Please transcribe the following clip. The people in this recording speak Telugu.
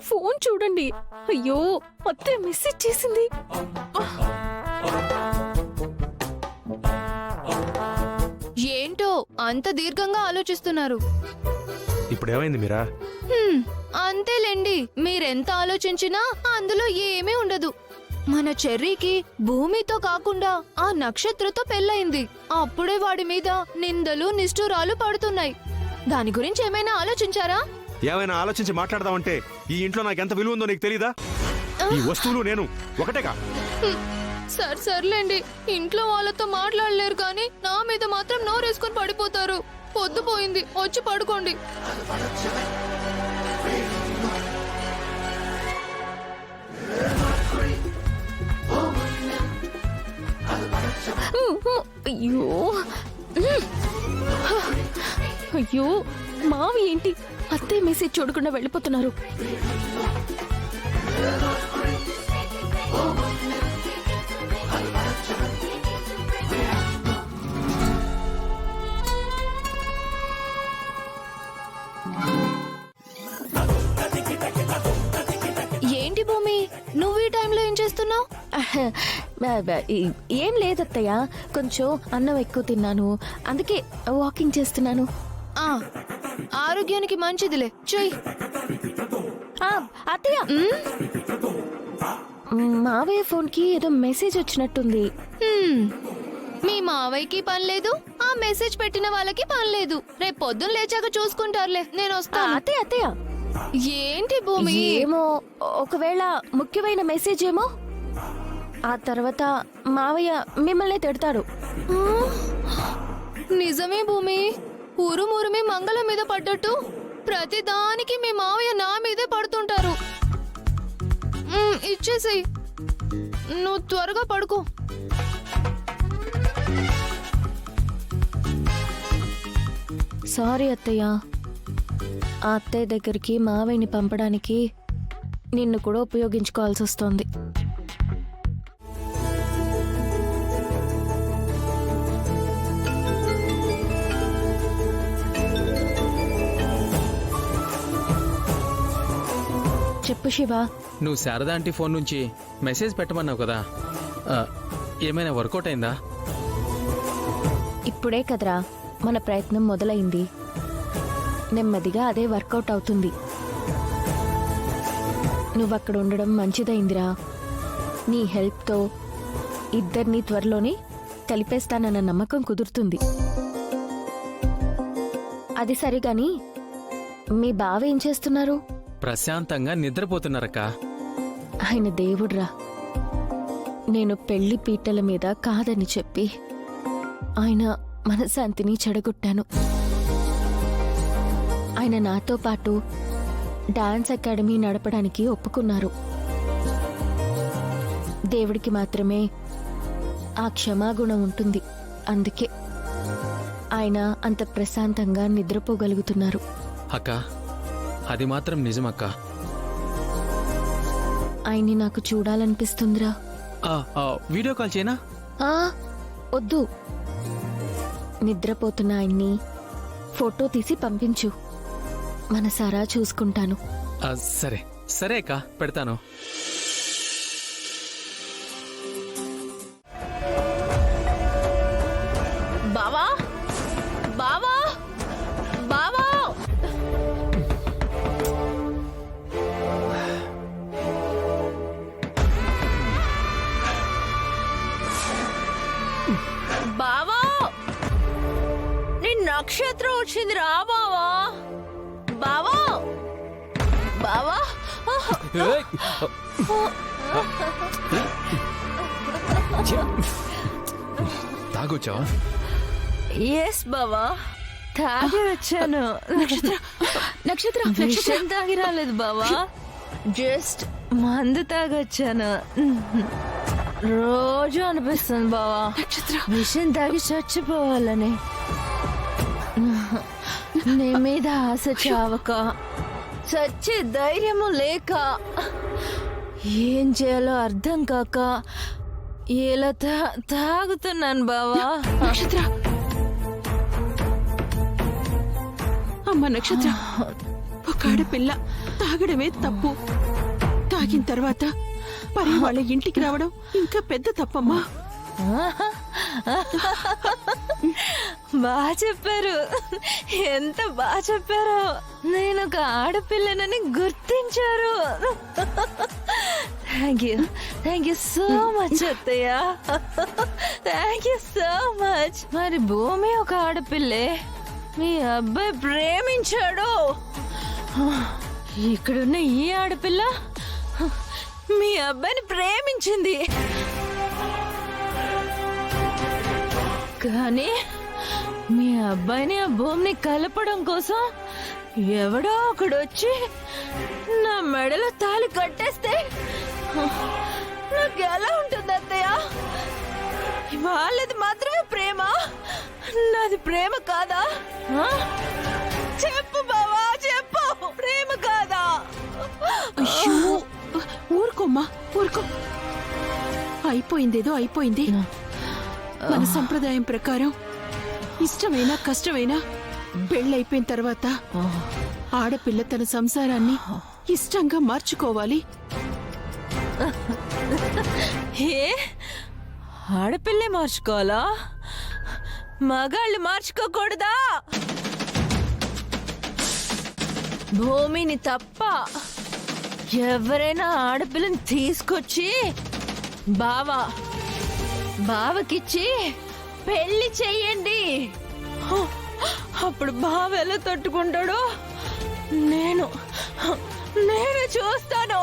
ఫోన్ చూడండి. అయ్యో అత్తే మెసేజ్ చేసింది. ఏంటో అంత దీర్ఘంగా ఆలోచిస్తున్నారు. ఇప్పుడేమైంది మీరా? అంతేలేండి, మీరెంత ఆలోచించినా అందులో ఏమీ ఉండదు. మన చెర్రీకి భూమితో కాకుండా ఆ నక్షత్రతో పెళ్ళయింది. అప్పుడే వాడి మీద నిందలు నిష్ఠూరాలు పడుతున్నాయి. దాని గురించి ఏమైనా ఆలోచించారా? ఏమైనా ఆలోచించి మాట్లాడదామంటే ఈ ఇంట్లో నాకెంత విలువ ఉందో నీకు తెలీదా? ఈ వస్తువులు నేను ఒకటేగా. సర్లేండి, ఇంట్లో వాళ్ళతో మాట్లాడలేరు కానీ నా మీద మాత్రం నోరేసుకొని పడిపోతారు. పొద్దుపోయింది, వచ్చి పడుకోండి. అయ్యో అయ్యో మావి ఏంటి అత్తే మెసేజ్ చూడకుండా వెళ్ళిపోతున్నారు. ఏంటి భూమి, నువ్వు ఈ టైంలో ఏం చేస్తున్నావు? ఏం లేదత్తయ్య, కొంచెం అన్నం ఎక్కువ తిన్నాను, అందుకే వాకింగ్ చేస్తున్నాను. ఆరోగ్యానికి మంచిదిలే, చెయ్యి. అత్తయ్య, మావయ్య ఫోన్ కి ఏదో మెసేజ్ వచ్చినట్టుంది. మీ మావయ్యకి పని లేదు, ఆ మెసేజ్ పెట్టిన వాళ్ళకి పని లేదు. రేపు పొద్దున్న లేచాక చూసుకుంటారులే, నేను వస్తాను. అత్తయ్య ఏంటి భూమి? ఏమో, ఒకవేళ ముఖ్యమైన మెసేజ్ ఏమో. ఆ తర్వాత మావయ్య మిమ్మల్ని తిడతాడు. నిజమే భూమి, ఉరుమురుమి మంగళం మీద పడ్డట్టు ప్రతి దానికి మీ మావయ్య నా మీదే పడుతుంటారు. ఇచ్చేసేయ్, నువ్వు త్వరగా పడుకో. సారీ అత్తయ్య, ఆ అత్తయ్య దగ్గరికి మావయ్యని పంపడానికి నిన్ను కూడా ఉపయోగించుకోవాల్సి వస్తుంది. చెప్పు శివ. నువ్వు శారదా ఆంటీ ఫోన్ నుంచి మెసేజ్ పెట్టమన్నావు కదా, ఏమైనా వర్కౌట్ అయిందా? ఇప్పుడే కదరా మన ప్రయత్నం మొదలైంది. నెమ్మదిగా అదే వర్కౌట్ అవుతుంది. నువ్వక్కడ ఉండడం మంచిదైందిరా. నీ హెల్ప్తో ఇద్దరినీ త్వరలోనే కలిపేస్తానన్న నమ్మకం కుదురుతుంది. అది సరిగాని మీ బావ ఏం చేస్తున్నారు? ప్రశాంతంగా నిద్రపోతున్నారక్క. ఆయన దేవుడ్రా. నేను పెళ్లి పీటల మీద కాదని చెప్పి ఆయన మనశాంతిని చెడగొట్టాను. ఆయన నాతో పాటు డాన్స్ అకాడమీ నడపడానికి ఒప్పుకున్నారు. దేవుడికి మాత్రమే ఆ క్షమాగుణం ఉంటుంది. అందుకే ఆయన అంత ప్రశాంతంగా నిద్రపోగలుగుతున్నారు. అక్క, అది మాత్రం నిజమక్క. ఆయన్ని నాకు చూడాలనిపిస్తుందిరా. వీడియో కాల్ చేయనా? వద్దు, నిద్రపోతున్న ఆయన్ని ఫోటో తీసి పంపించు, మనసారా చూసుకుంటాను. సరే సరే అక్క, పెడతాను. బావా బావా బావా, బావా నీ నక్షత్రం వచ్చింది రా బావా. బావా బావా, తాగొచ్చా? ఎస్ బావా, తాగి వచ్చాను. నక్షత్రం తాగి రాలేదు బావా, జస్ట్ మందు తాగొచ్చాను. రోజు అనిపిస్తుంది బావా విషయం తాగి చచ్చిపోవాలని. నీ మీద ఆశ చావక, చచ్చే ధైర్యము లేక, ఏం చేయాలో అర్థం కాక ఇలా తాగుతున్నాను బావా. అమ్మ నక్షత్ర, ఒక ఆడపిల్ల తాగడమే తప్పు. తాగిన తర్వాత పరి వాళ్ళ ఇంటికి రావడం ఇంకా పెద్ద తప్పమ్మా. బాగా చెప్పారు, ఎంత బాగా చెప్పారు. నేను ఒక ఆడపిల్లనని గుర్తించారు. థ్యాంక్ యూ సో మచ్ అత్తయ్య, థ్యాంక్ యూ సో మచ్. మరి భూమి ఒక ఆడపిల్లే, మీ అబ్బాయి ప్రేమించాడు. ఇక్కడున్న ఈ ఆడపిల్ల మీ అబ్బాయిని ప్రేమించింది. కానీ మీ అబ్బాయిని ఆ భూమిని కలపడం కోసం ఎవడో ఒకడు వచ్చి నా మెడలో తాళి కట్టేస్తే నాకు ఎలా ఉంటుంది అత్తయ్య? వాళ్ళది మాత్రమే ప్రేమ, నాది ప్రేమ కాదా? ఆ? చెప్పు బావా, చెప్పు, ప్రేమ కాదా? అయ్యో, ఊరుకోమ్మా, ఊరుకో. అయిపోయిందేదో అయిపోయింది. మన సంప్రదాయం ప్రకారం ఇష్టమైనా కష్టమైనా పెళ్ళైపోయిన తర్వాత ఆడపిల్ల తన సంసారాన్ని ఇష్టంగా మార్చుకోవాలి. ఏ ఆడపిల్లే మార్చుకోవాలా? మగాళ్ళు మార్చుకోకూడదా? భూమిని తప్ప ఎవరైనా ఆడపిల్లని తీసుకొచ్చి బావకిచ్చి పెళ్లి చెయ్యండి. అప్పుడు బావ ఎలా తట్టుకుంటాడో నేను చూస్తాను.